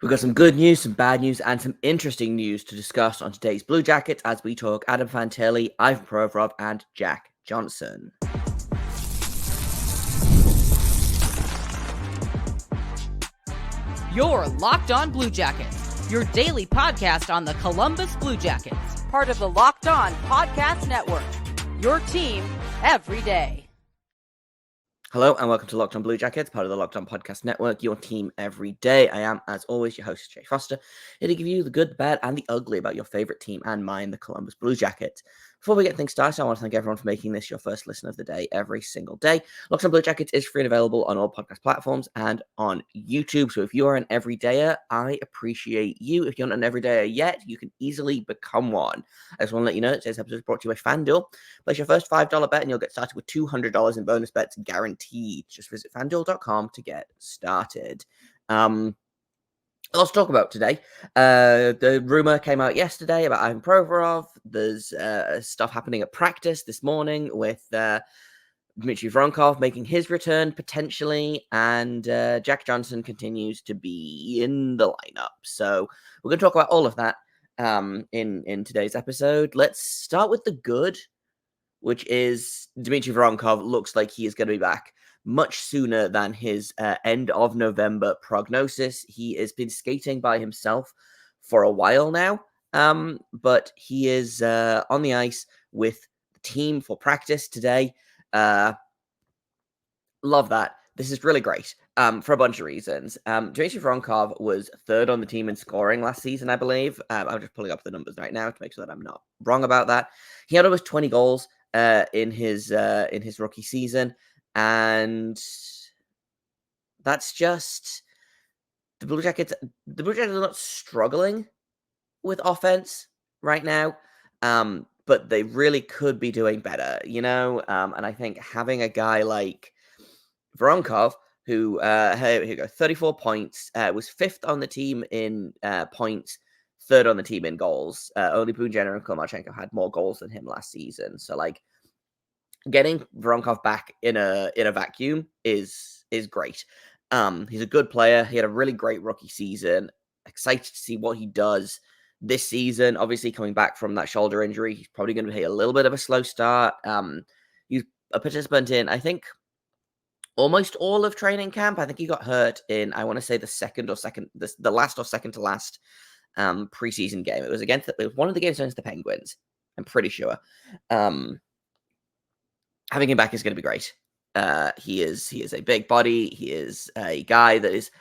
We've got some good news, some bad news, and some interesting news to discuss on today's Blue Jackets as we talk Adam Fantilli, Ivan Provorov, and Jack Johnson. You're Locked On Blue Jackets, your daily podcast on the Columbus Blue Jackets, part of the Locked On Podcast Network, your team every day. Hello and welcome to Locked On Blue Jackets, part of the Locked On Podcast Network, your team every day. I am, as always, your host, Jay Foster, here to give you the good, the bad, and the ugly about your favorite team and mine, the Columbus Blue Jackets. Before we get things started, I want to thank everyone for making this your first listen of the day every single day. Locked On Blue Jackets is free and available on all podcast platforms and on YouTube. So if you are an everydayer, I appreciate you. If you're not an everydayer yet, you can easily become one. I just want to let you know that today's episode is brought to you by FanDuel. Place your first $5 bet and you'll get started with $200 in bonus bets guaranteed. Just visit FanDuel.com to get started. Let's talk about today. The rumor came out yesterday about Ivan Provorov. There's stuff happening at practice this morning with Dmitri Voronkov making his return potentially, and Jack Johnson continues to be in the lineup. So we're going to talk about all of that in today's episode. Let's start with the good, which is Dmitri Voronkov looks like he is going to be back much sooner than his end of November prognosis. He has been skating by himself for a while now, but he is on the ice with the team for practice today. Love that. This is really great for a bunch of reasons. Dmitri Voronkov was third on the team in scoring last season, I believe. I'm just pulling up the numbers right now to make sure that I'm not wrong about that. He had almost 20 goals in his rookie season. And that's just the Blue Jackets. The Blue Jackets are not struggling with offense right now, but they really could be doing better, you know. And I think having a guy like Voronkov, who here you go, 34 points, was fifth on the team in points, third on the team in goals. Only Boone Jenner and Komarchenko had more goals than him last season. So like, getting Voronkov back in a vacuum is great. He's a good player. He had a really great rookie season. Excited to see what he does this season. Obviously, coming back from that shoulder injury, he's probably going to take a little bit of a slow start. He's a participant in, I think, almost all of training camp. I think he got hurt in, I want to say, the last or second to last preseason game. It was one of the games against the Penguins. I'm pretty sure. Having him back is going to be great. He is a big body. He is a guy that is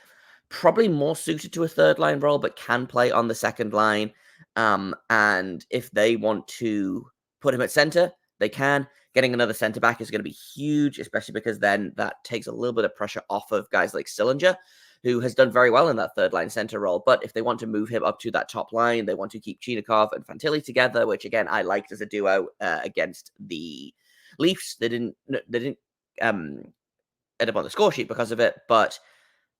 probably more suited to a third line role, but can play on the second line. And if they want to put him at center, they can. Getting another center back is going to be huge, especially because then that takes a little bit of pressure off of guys like Sillinger, who has done very well in that third line center role. But if they want to move him up to that top line, they want to keep Chinikov and Fantilli together, which again I liked as a duo against the Leafs. They didn't end up on the score sheet because of it, but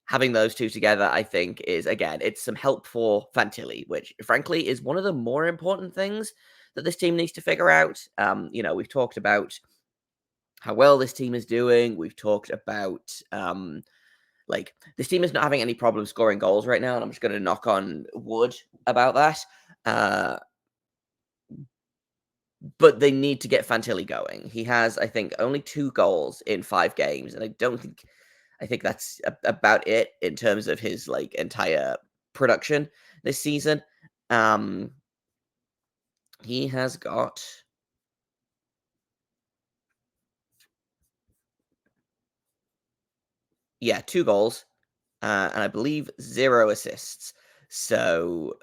having those two together, I think, is, again, it's some help for Fantilli, which, frankly, is one of the more important things that this team needs to figure out. We've talked about how well this team is doing. We've talked about, this team is not having any problem scoring goals right now, and I'm just going to knock on wood about that. But they need to get Fantilli going. He has, I think, only 2 goals in 5 games, and I think that's about it in terms of his entire production this season. He has got 2 goals, and I believe 0 assists. So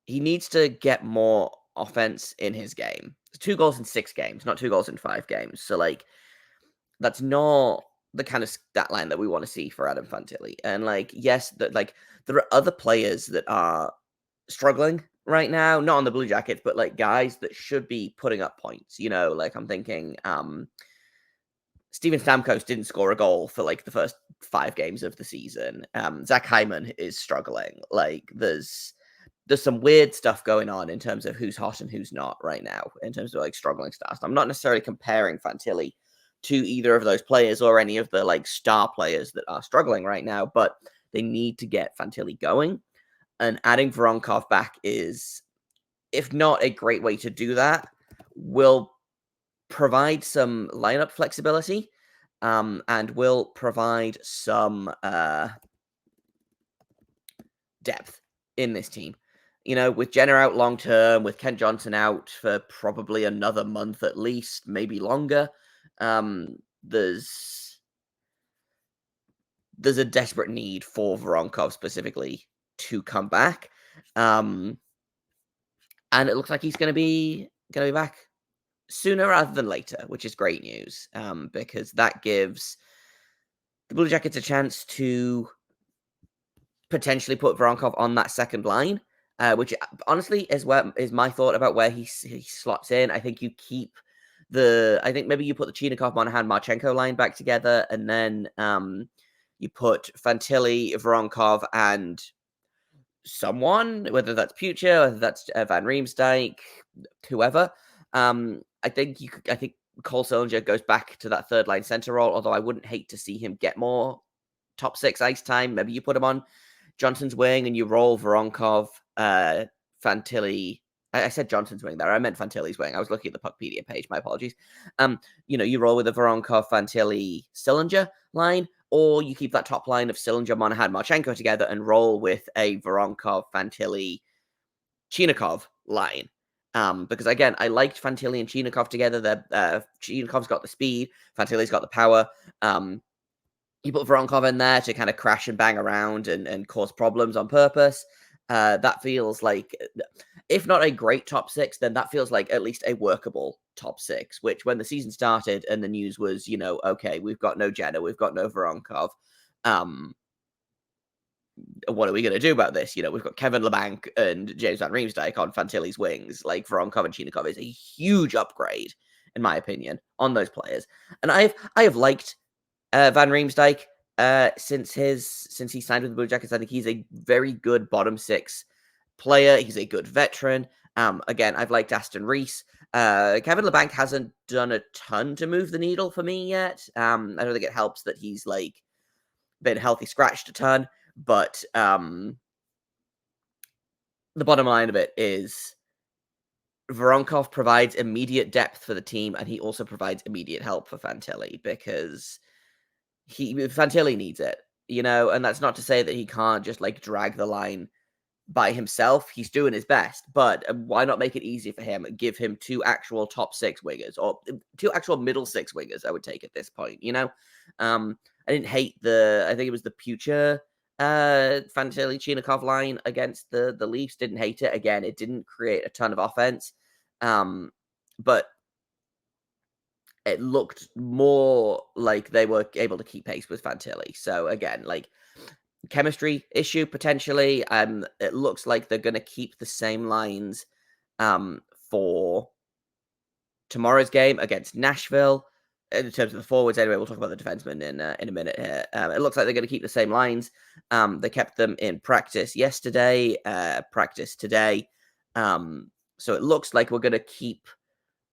he needs to get more offense in his game. 2 goals in 6 games, not 2 goals in 5 games. So that's not the kind of stat line that we want to see for Adam Fantilli. And yes, there are other players that are struggling right now, not on the Blue Jackets, but guys that should be putting up points. I'm thinking Steven Stamkos didn't score a goal for the first 5 games of the season. Zach Hyman is struggling. There's some weird stuff going on in terms of who's hot and who's not right now, in terms of struggling stats. I'm not necessarily comparing Fantilli to either of those players or any of the like star players that are struggling right now, but they need to get Fantilli going. And adding Voronkov back is, if not a great way to do that, will provide some lineup flexibility, and will provide some depth in this team. With Jenner out long term, with Kent Johnson out for probably another month at least, maybe longer, there's a desperate need for Voronkov specifically to come back. And it looks like he's going to be back sooner rather than later, which is great news, because that gives the Blue Jackets a chance to potentially put Voronkov on that second line, which honestly is my thought about where he slots in. I think you keep I think maybe you put the Chinakhov, Monahan, Marchenko line back together, and then you put Fantilli, Voronkov, and someone, whether that's Pucher, whether that's Van Riemsdyk, whoever. I think Cole Sillinger goes back to that third line center role, although I wouldn't hate to see him get more top six ice time. Maybe you put him on Johnson's wing and you roll Voronkov, Fantilli. I said Johnson's wing there. I meant Fantilli's wing. I was looking at the Puckpedia page. My apologies. You roll with a Voronkov, Fantilli, Sillinger line, or you keep that top line of Sillinger, Monahan, Marchenko together and roll with a Voronkov, Fantilli, Chinakhov line. Because again, I liked Fantilli and Chinakhov together. Chinakhov's got the speed, Fantilli's got the power. You put Voronkov in there to kind of crash and bang around and cause problems on purpose. That feels like, if not a great top six, then that feels like at least a workable top six, which when the season started and the news was, okay, we've got no Jenner, we've got no Voronkov. What are we going to do about this? We've got Kevin Labanc and James Van Riemsdyk on Fantilli's wings. Like, Voronkov and Chinakhov is a huge upgrade, in my opinion, on those players. And I have liked Van Riemsdyk since he signed with the Blue Jackets. I think he's a very good bottom six player. He's a good veteran. Again, I've liked Aston Reese. Kevin Labanc hasn't done a ton to move the needle for me yet. I don't think it helps that he's like been healthy scratched a ton. But the bottom line of it is Voronkov provides immediate depth for the team, and he also provides immediate help for Fantilli because Fantilli needs it, and that's not to say that he can't just like drag the line by himself. He's doing his best, but why not make it easy for him and give him two actual top six wingers or two actual middle six wingers? I would take at this point, I didn't hate I think it was the Pucher Fantilli Chinakhov line against the Leafs. Didn't hate it. Again, it didn't create a ton of offense, but it looked more like they were able to keep pace with Fantilli. So again, like chemistry issue potentially. It looks like they're going to keep the same lines for tomorrow's game against Nashville. In terms of the forwards, anyway, we'll talk about the defensemen in a minute here. It looks like they're going to keep the same lines. They kept them in practice yesterday, practice today. So it looks like we're going to keep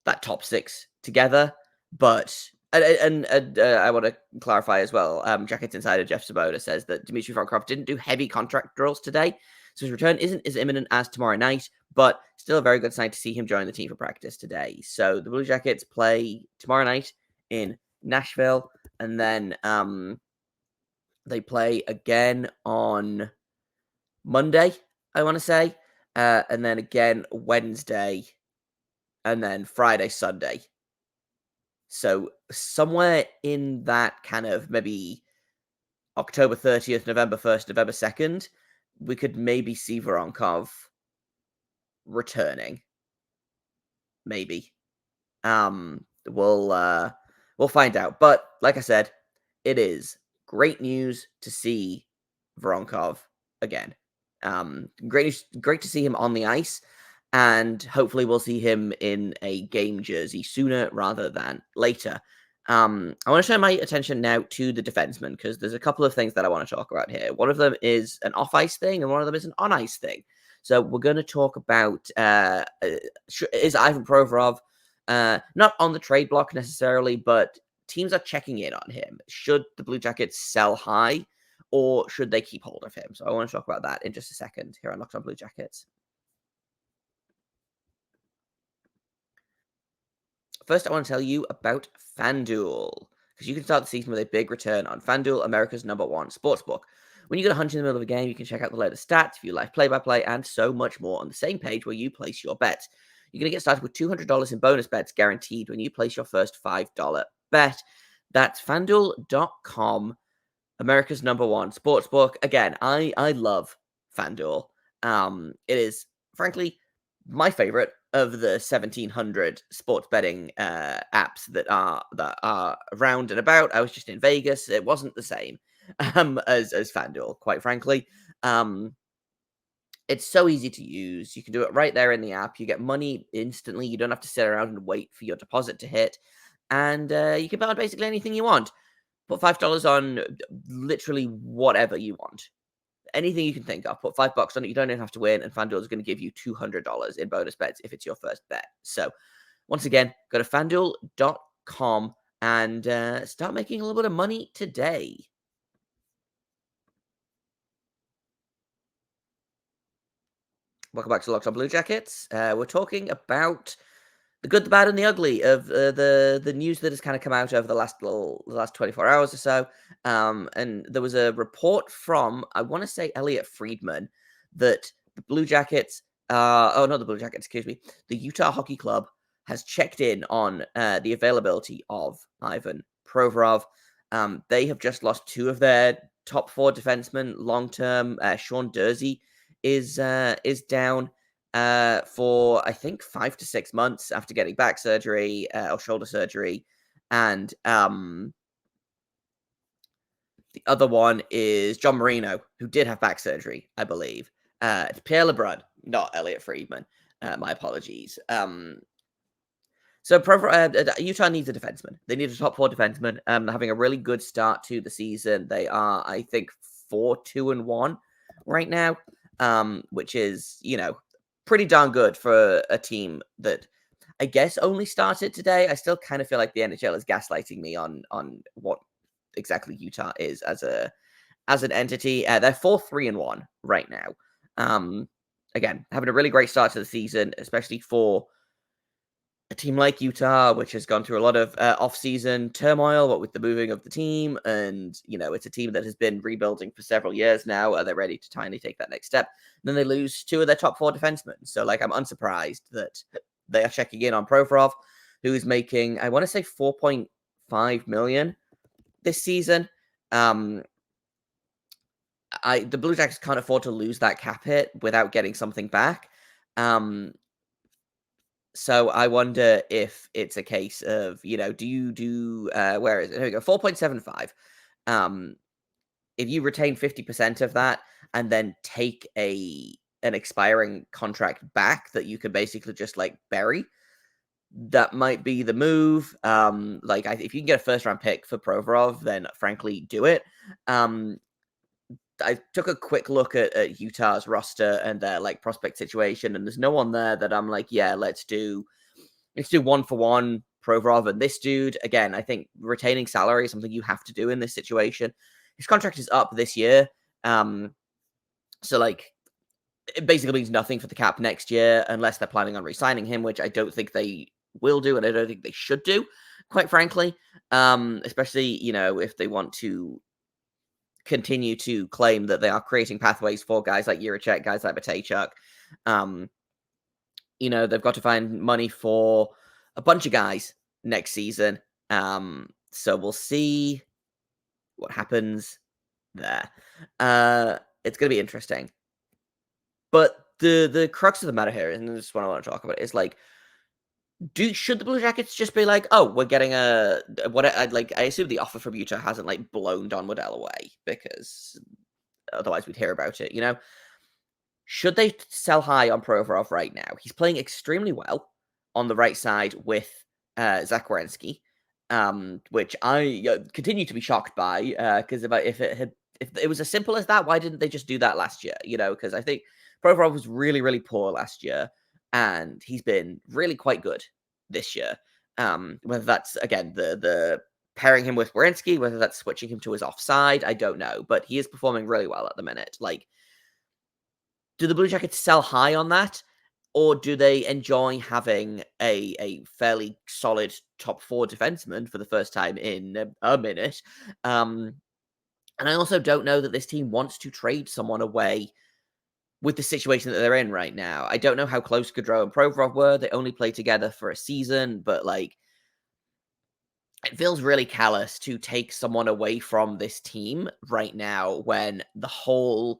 that top six together. But and I want to clarify as well. Jackets insider Jeff Sabota says that Dmitri Voronkov didn't do heavy contract drills today, so his return isn't as imminent as tomorrow night. But still a very good sign to see him join the team for practice today. So the Blue Jackets play tomorrow night in Nashville, and then they play again on Monday, I want to say, and then again Wednesday, and then Friday, Sunday. So somewhere in that kind of maybe October 30th, November 1st, November 2nd, we could maybe see Voronkov returning. Maybe. We'll find out. But like I said, it is great news to see Voronkov again. Great to see him on the ice, and hopefully we'll see him in a game jersey sooner rather than later. I want to turn my attention now to the defensemen because there's a couple of things that I want to talk about here. One of them is an off-ice thing, and one of them is an on-ice thing. So we're going to talk about is Ivan Provorov not on the trade block necessarily, but teams are checking in on him. Should the Blue Jackets sell high, or should they keep hold of him? So I want to talk about that in just a second here on Locked On Blue Jackets. First, I want to tell you about FanDuel, because you can start the season with a big return on FanDuel, America's #1 sportsbook. When you get a hunch in the middle of a game, you can check out the latest stats, view live play-by-play, and so much more on the same page where you place your bets. You're going to get started with $200 in bonus bets guaranteed when you place your first $5 bet. That's FanDuel.com, America's #1 sportsbook. Again, I love FanDuel. It is, frankly, my favorite of the 1,700 sports betting apps that are around and about. I was just in Vegas. It wasn't the same as FanDuel, quite frankly. It's so easy to use. You can do it right there in the app. You get money instantly. You don't have to sit around and wait for your deposit to hit. And you can bet on basically anything you want. Put $5 on literally whatever you want. Anything you can think of. Put $5 on it. You don't even have to win. And FanDuel is going to give you $200 in bonus bets if it's your first bet. So once again, go to FanDuel.com and start making a little bit of money today. Welcome back to Locked On Blue Jackets. We're talking about the good, the bad, and the ugly of the news that has kind of come out over the last 24 hours or so. And there was a report from, I want to say, Elliot Friedman, that the Blue Jackets, not the Blue Jackets, excuse me, the Utah Hockey Club has checked in on the availability of Ivan Provorov. They have just lost two of their top four defensemen long term. Sean Dursey is down for, I think, 5 to 6 months after getting back surgery or shoulder surgery. And the other one is John Marino, who did have back surgery, I believe. It's Pierre Lebrun, not Elliot Friedman. My apologies. So Utah needs a defenseman. They need a top four defenseman. They're having a really good start to the season. They are, I think, 4-2-1 right now, which is, pretty darn good for a team that I guess only started today. I still kind of feel like the NHL is gaslighting me on what exactly Utah is as an entity. They're 4-3-1 right now. Again, having a really great start to the season, especially for a team like Utah, which has gone through a lot of off-season turmoil, what with the moving of the team, and it's a team that has been rebuilding for several years now. Are they ready to finally take that next step? And then they lose two of their top four defensemen. So, I'm unsurprised that they are checking in on Provorov, who is making, I want to say, $4.5 million this season. The Blue Jackets can't afford to lose that cap hit without getting something back. So I wonder if it's a case of, do you do, where is it? Here we go, 4.75. If you retain 50% of that and then take an expiring contract back that you can basically just bury, that might be the move. If you can get a first round pick for Provorov, then frankly, do it. I took a quick look at Utah's roster and their prospect situation, and there's no one there that I'm yeah, let's do 1-for-1 Provorov and this dude. Again, I think retaining salary is something you have to do in this situation. His contract is up this year. So it basically means nothing for the cap next year unless they're planning on re-signing him, which I don't think they will do, and I don't think they should do, quite frankly. Especially, if they want to continue to claim that they are creating pathways for guys like Jiricek, guys like Matejchuk. They've got to find money for a bunch of guys next season. So we'll see what happens there. It's going to be interesting. But the crux of the matter here, and this is what I want to talk about, is should the Blue Jackets just be we're getting I assume the offer from Utah hasn't blown Don Waddell away, because otherwise we'd hear about it, Should they sell high on Provorov right now? He's playing extremely well on the right side with Zach Werenski, which I continue to be shocked by, because if it was as simple as that, why didn't they just do that last year? Because I think Provorov was really, really poor last year, and he's been really quite good this year. Whether that's, again, the pairing him with Werenski, whether that's switching him to his offside, I don't know. But he is performing really well at the minute. Like, do the Blue Jackets sell high on that? Or do they enjoy having a fairly solid top 4 defenseman for the first time in a minute? And I also don't know that this team wants to trade someone away with the situation that they're in right now. I don't know how close Gaudreau and Provorov were. They only played together for a season, but like, it feels really callous to take someone away from this team right now when the whole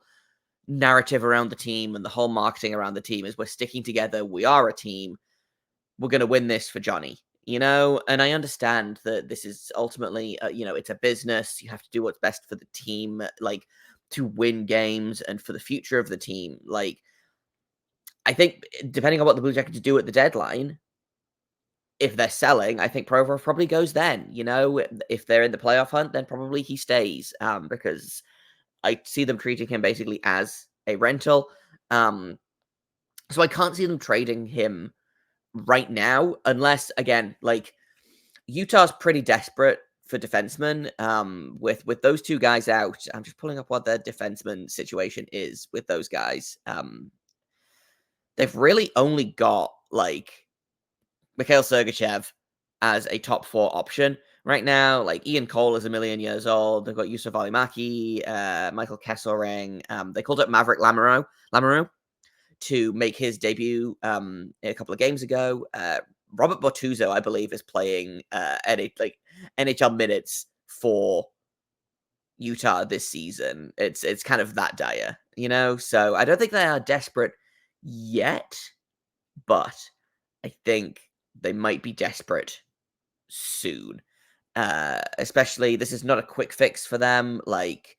narrative around the team and the whole marketing around the team is we're sticking together, we are a team, we're going to win this for Johnny, and I understand that this is ultimately, it's a business, you have to do what's best for the team, like, to win games and for the future of the team. Like, I think depending on what the Blue Jackets do at the deadline, if they're selling, I think Provorov probably goes then, if they're in the playoff hunt, then probably he stays, because I see them treating him basically as a rental. So I can't see them trading him right now, unless, again, like, Utah's pretty desperate for defensemen. With those two guys out, I'm just pulling up what their defenseman situation is with those guys. They've really only got, like, Mikhail Sergachev as a top 4 option right now. Like, Ian Cole is a million years old. They've got Yusuf Alimaki, Michael Kesselring. They called it Maverick Lamoureux to make his debut a couple of games ago. Robert Bortuzzo, I believe, is playing NHL minutes for Utah this season. It's kind of that dire, So I don't think they are desperate yet, but I think they might be desperate soon. Especially, this is not a quick fix for them. Like,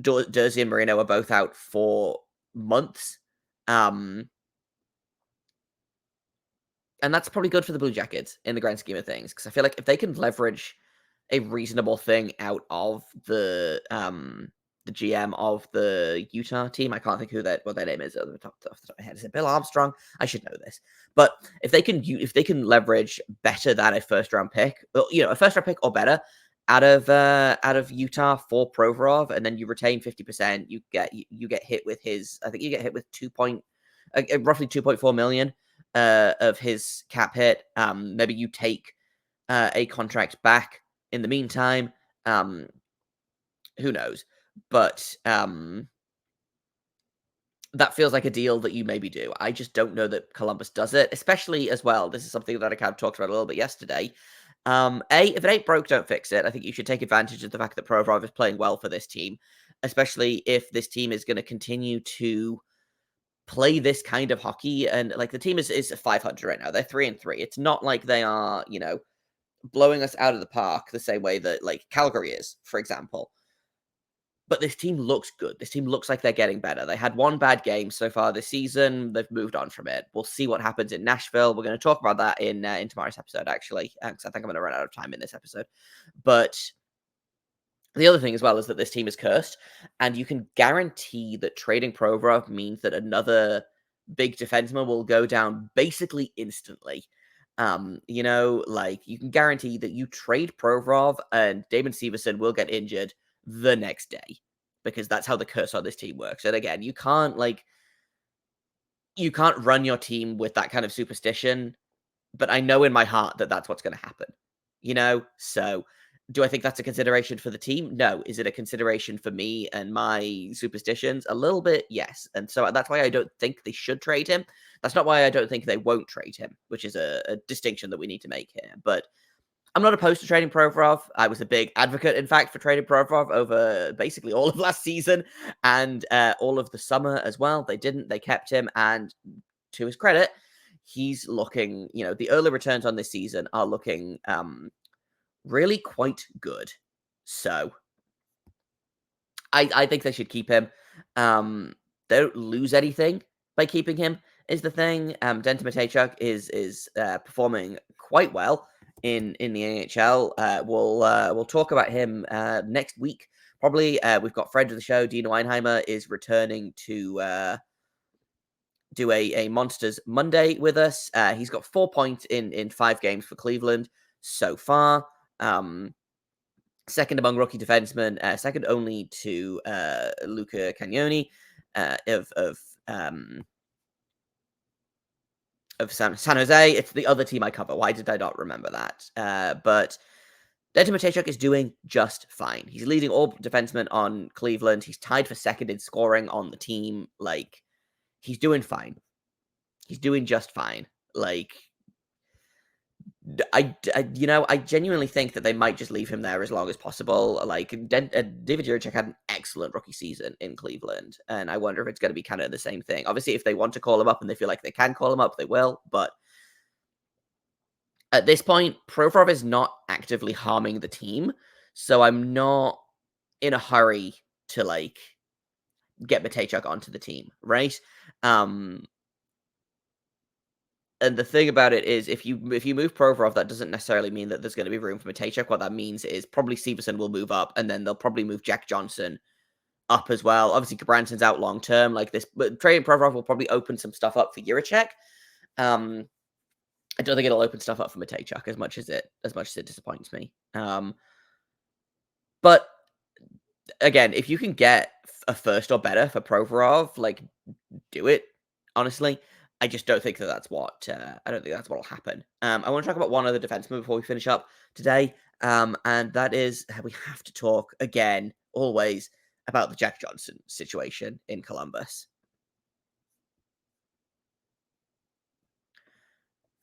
Durzi and Marino are both out for months. And that's probably good for the Blue Jackets in the grand scheme of things, because I feel like if they can leverage a reasonable thing out of the GM of the Utah team, I can't think what their name is off the top of my head. Is it Bill Armstrong? I should know this. But if they can leverage better than a first round pick, a first round pick or better out of Utah for Provorov, and then you retain 50%, you get hit with his. I think you get hit with roughly 2.4 million of his cap hit. Maybe you take a contract back in the meantime. Who knows? But that feels like a deal that you maybe do. I just don't know that Columbus does it, especially as well. This is something that I kind of talked about a little bit yesterday. If it ain't broke, don't fix it. I think you should take advantage of the fact that Provorov is playing well for this team, especially if this team is going to continue to play this kind of hockey. And like, the team is 500 right now. They're 3-3. It's not like they are, blowing us out of the park the same way that like Calgary is, for example. But this team looks good. This team looks like they're getting better. They had one bad game so far this season. They've moved on from it. We'll see what happens in Nashville. We're going to talk about that in tomorrow's episode, actually, because I think I'm going to run out of time in this episode. But the other thing as well is that this team is cursed, and you can guarantee that trading Provorov means that another big defenseman will go down basically instantly. Like, you can guarantee that you trade Provorov and Damon Severson will get injured the next day, because that's how the curse on this team works. And again, you can't run your team with that kind of superstition, but I know in my heart that that's what's going to happen, So do I think that's a consideration for the team? No. Is it a consideration for me and my superstitions? A little bit, yes. And so that's why I don't think they should trade him. That's not why I don't think they won't trade him, which is a distinction that we need to make here. But I'm not opposed to trading Provorov. I was a big advocate, in fact, for trading Provorov over basically all of last season and all of the summer as well. They didn't. They kept him. And to his credit, he's looking, the early returns on this season are looking really quite good. So I think they should keep him. They don't lose anything by keeping him, is the thing. Denton Matejchuk is performing quite well in the NHL. We'll talk about him next week. Probably we've got friend of the show, Dino Einheimer, is returning to do a Monsters Monday with us. He's got 4 points in 5 games for Cleveland so far. second among rookie defensemen, second only to Luca Cagnoni of San Jose. It's the other team I cover. Why did I not remember that? But Denton Matejchuk is doing just fine. He's leading all defensemen on Cleveland. He's tied for second in scoring on the team. Like, he's doing fine. He's doing just fine. Like, I genuinely think that they might just leave him there as long as possible. Like, David Jiricek had an excellent rookie season in Cleveland, and I wonder if it's going to be kind of the same thing. Obviously, if they want to call him up and they feel like they can call him up, they will. But at this point, Provorov is not actively harming the team, so I'm not in a hurry to like get Matejchuk onto the team, right? And the thing about it is, if you move Provorov, that doesn't necessarily mean that there's going to be room for Matejchuk. What that means is probably Severson will move up, and then they'll probably move Jack Johnson up as well. Obviously, Branson's out long term, like this, but trading Provorov will probably open some stuff up for Jiricek. I don't think it'll open stuff up for Matejchuk as much as it disappoints me. But again, if you can get a first or better for Provorov, like, do it. Honestly, I just don't think that that's what I don't think that's what'll happen. I want to talk about one other defenseman before we finish up today, and that is we have to talk again, always, about the Jack Johnson situation in Columbus.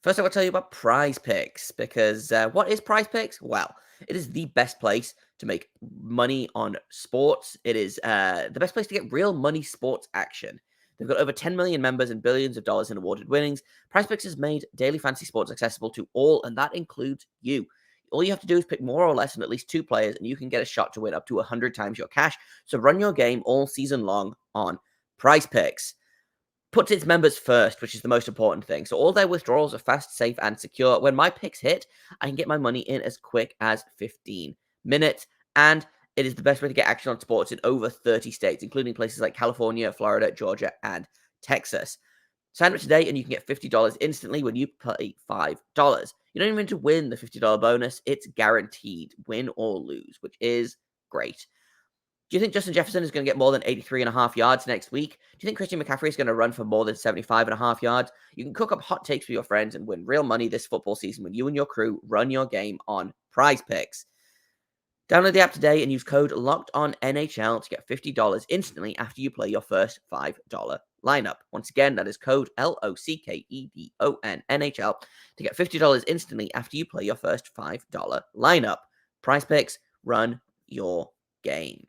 First, I will tell you about Prize Picks, because what is Prize Picks? Well, it is the best place to make money on sports. It is the best place to get real money sports action. They've got over 10 million members and billions of dollars in awarded winnings. Prize Picks has made daily fantasy sports accessible to all, and that includes you. All you have to do is pick more or less than at least 2 players, and you can get a shot to win up to 100 times your cash. So run your game all season long on Prize Picks. Puts its members first, which is the most important thing. So all their withdrawals are fast, safe, and secure. When my picks hit, I can get my money in as quick as 15 minutes. And it is the best way to get action on sports in over 30 states, including places like California, Florida, Georgia, and Texas. Sign up today and you can get $50 instantly when you pay $5. You don't even need to win the $50 bonus. It's guaranteed, win or lose, which is great. Do you think Justin Jefferson is going to get more than 83.5 yards next week? Do you think Christian McCaffrey is going to run for more than 75.5 yards? You can cook up hot takes with your friends and win real money this football season when you and your crew run your game on Prize Picks. Download the app today and use code LOCKEDONNHL to get $50 instantly after you play your first $5 lineup. Once again, that is code LOCKEDONNHL to get $50 instantly after you play your first $5 lineup. Prize Picks, run your game.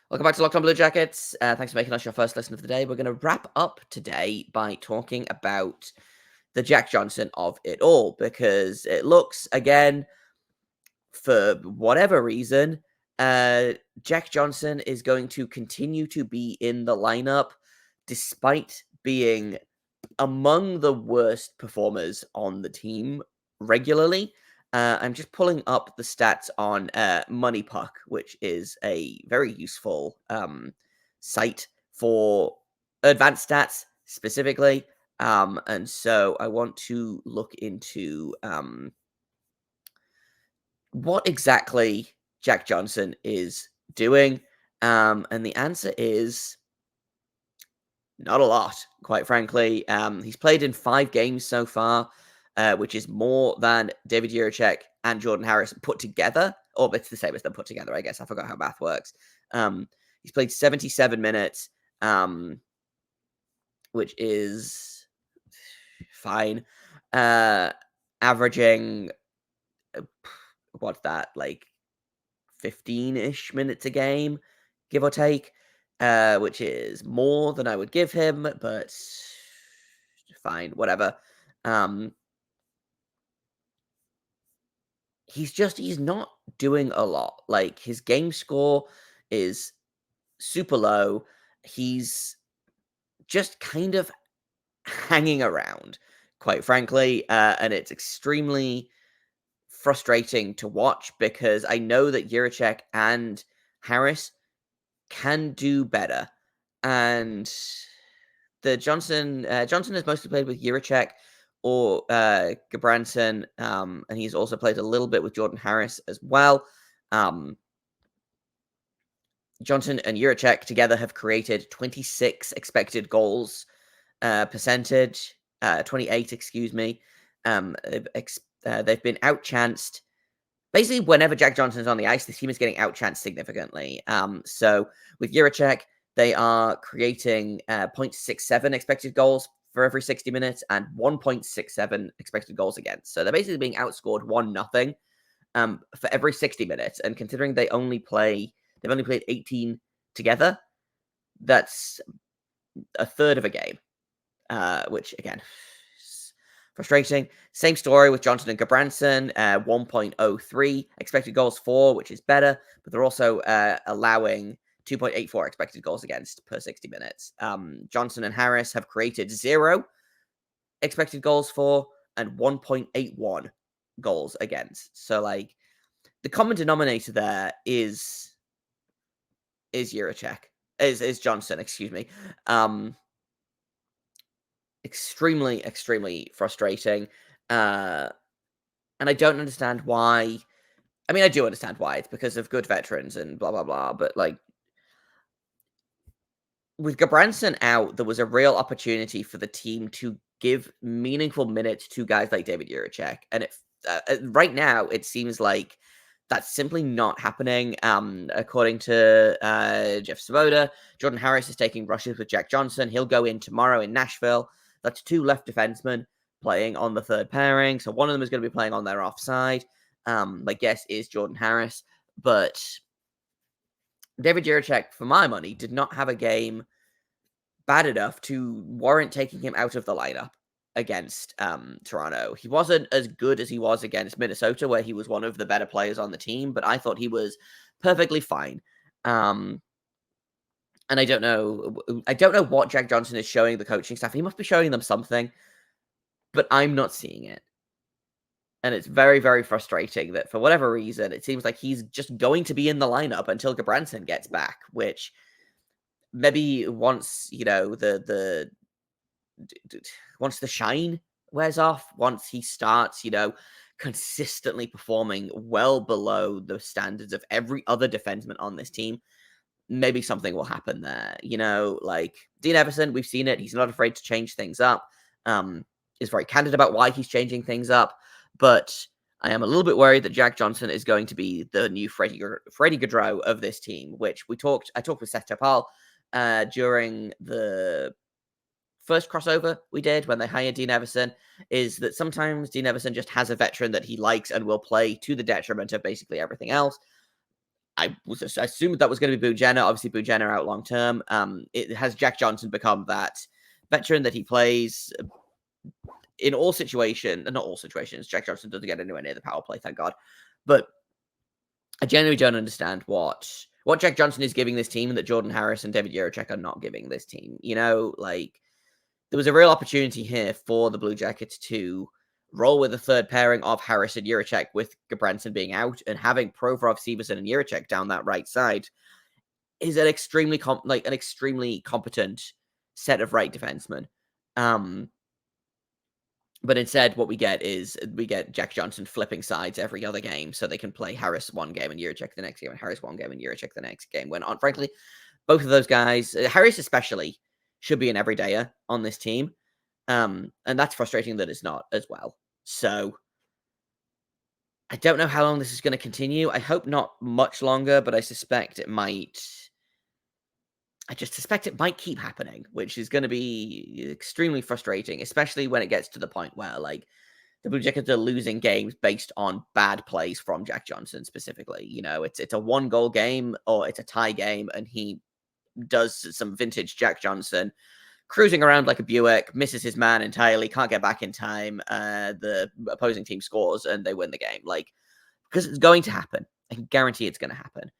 Welcome back to Locked On Blue Jackets. Thanks for making us your first listen of the day. We're going to wrap up today by talking about the Jack Johnson of it all, because it looks, again, for whatever reason, Jack Johnson is going to continue to be in the lineup despite being among the worst performers on the team regularly. I'm just pulling up the stats on Money Puck, which is a very useful site for advanced stats specifically. And so I want to look into what exactly Jack Johnson is doing. And the answer is not a lot, quite frankly. He's played in 5 games so far, which is more than David Jiricek and Jordan Harris put together. Or it's the same as them put together, I guess. I forgot how math works. He's played 77 minutes, which is fine. Averaging, what's that, like 15-ish minutes a game, give or take, which is more than I would give him, but fine, whatever. He's not doing a lot. Like, his game score is super low. He's just kind of hanging around, quite frankly, and it's extremely frustrating to watch because I know that Jiricek and Harris can do better, and the Johnson has mostly played with Jiricek or Gabranson, and he's also played a little bit with Jordan Harris as well. Johnson and Juracek together have created 26 expected goals percentage, 28, excuse me. They've been outchanced. Basically, whenever Jack Johnson's on the ice, the team is getting outchanced significantly. So with Juracek, they are creating 0.67 expected goals for every 60 minutes and 1.67 expected goals against. So they're basically being outscored 1-0 for every 60 minutes. And considering they've only played 18 together, that's a third of a game, which again, is frustrating. Same story with Johnson and Gabranson, 1.03 expected goals for, which is better, but they're also allowing 2.84 expected goals against per 60 minutes. Johnson and Harris have created 0 expected goals for and 1.81 goals against. So, like, the common denominator there is Juracek, is Johnson, excuse me. Extremely frustrating. And I don't understand why. I mean, I do understand why. It's because of good veterans and blah, blah, blah. But, like, with Gabranson out, there was a real opportunity for the team to give meaningful minutes to guys like David Juracek. And right now, it seems like that's simply not happening. According to Jeff Svoboda, Jordan Harris is taking rushes with Jack Johnson. He'll go in tomorrow in Nashville. That's 2 left defensemen playing on the third pairing. So one of them is going to be playing on their offside. My guess is Jordan Harris. But David Juracek, for my money, did not have a game bad enough to warrant taking him out of the lineup against Toronto. He wasn't as good as he was against Minnesota, where he was one of the better players on the team, but I thought he was perfectly fine. And I don't know what Jack Johnson is showing the coaching staff. He must be showing them something, but I'm not seeing it. And it's very, very frustrating that for whatever reason, it seems like he's just going to be in the lineup until Gabranson gets back, which maybe once, once the shine wears off, once he starts, consistently performing well below the standards of every other defenseman on this team, maybe something will happen there. Like Dean Everson, we've seen it. He's not afraid to change things up. Is very candid about why he's changing things up. But I am a little bit worried that Jack Johnson is going to be the new Freddie Gaudreau of this team, which I talked with Seth Topal during the first crossover we did when they hired Dean Everson, is that sometimes Dean Everson just has a veteran that he likes and will play to the detriment of basically everything else. I assumed that was going to be Boo Jenner. Obviously, Boo Jenner out long term. It has Jack Johnson become that veteran that he plays in all situations. Not all situations. Jack Johnson doesn't get anywhere near the power play, thank God. But I genuinely don't understand what Jack Johnson is giving this team that Jordan Harris and David Juracek are not giving this team. Like, there was a real opportunity here for the Blue Jackets to roll with a third pairing of Harris and Juracek, with Gabranson being out, and having Provorov, Severson, and Juracek down that right side is an extremely competent set of right defensemen. But instead, what we get is Jack Johnson flipping sides every other game, so they can play Harris one game and Juracek the next game, and Harris one game and Juracek the next game. When, frankly, both of those guys, Harris especially, should be an everydayer on this team. And that's frustrating that it's not as well. So I don't know how long this is going to continue. I hope not much longer, but I suspect it might. I just suspect it might keep happening, which is going to be extremely frustrating, especially when it gets to the point where, like, the Blue Jackets are losing games based on bad plays from Jack Johnson specifically. It's a 1-goal game or it's a tie game, and he does some vintage Jack Johnson, cruising around like a Buick, misses his man entirely, can't get back in time. The opposing team scores and they win the game. Like, because it's going to happen. I can guarantee it's going to happen.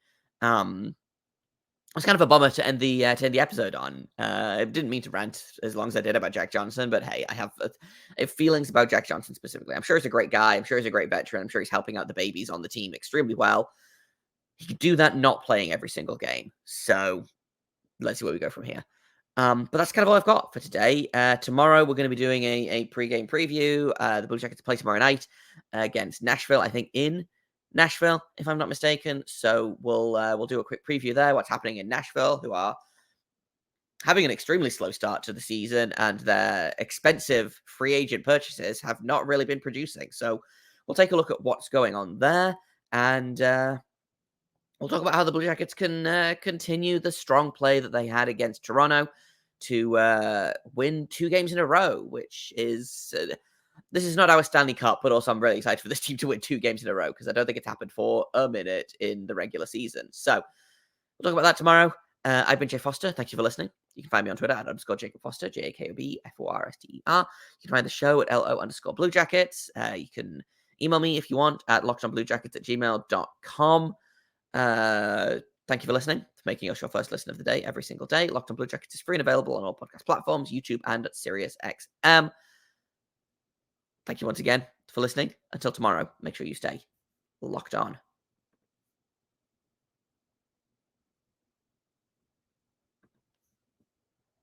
It's kind of a bummer to end the episode on. I didn't mean to rant as long as I did about Jack Johnson, but hey, I have feelings about Jack Johnson specifically. I'm sure he's a great guy. I'm sure he's a great veteran. I'm sure he's helping out the babies on the team extremely well. He could do that not playing every single game. So let's see where we go from here. But that's kind of all I've got for today. Tomorrow we're going to be doing a pre-game preview. The Blue Jackets play tomorrow night against Nashville, I think in Nashville, if I'm not mistaken. So we'll do a quick preview there. What's happening in Nashville, who are having an extremely slow start to the season, and their expensive free agent purchases have not really been producing. So we'll take a look at what's going on there, and we'll talk about how the Blue Jackets can continue the strong play that they had against Toronto to win 2 games in a row, which is this is not our Stanley Cup, but also I'm really excited for this team to win 2 games in a row because I don't think it's happened for a minute in the regular season. So we'll talk about that tomorrow. I've been Jay Foster. Thank you for listening. You can find me on Twitter at _Jacob Foster, JAKOBFORSTER. You can find the show at LO_Blue Jackets. You can email me if you want at lockedonbluejackets@gmail.com. Thank you for listening, for making us your first listen of the day every single day. Locked on Blue Jackets is free and available on all podcast platforms, YouTube, and SiriusXM. Thank you once again for listening. Until tomorrow, make sure you stay locked on.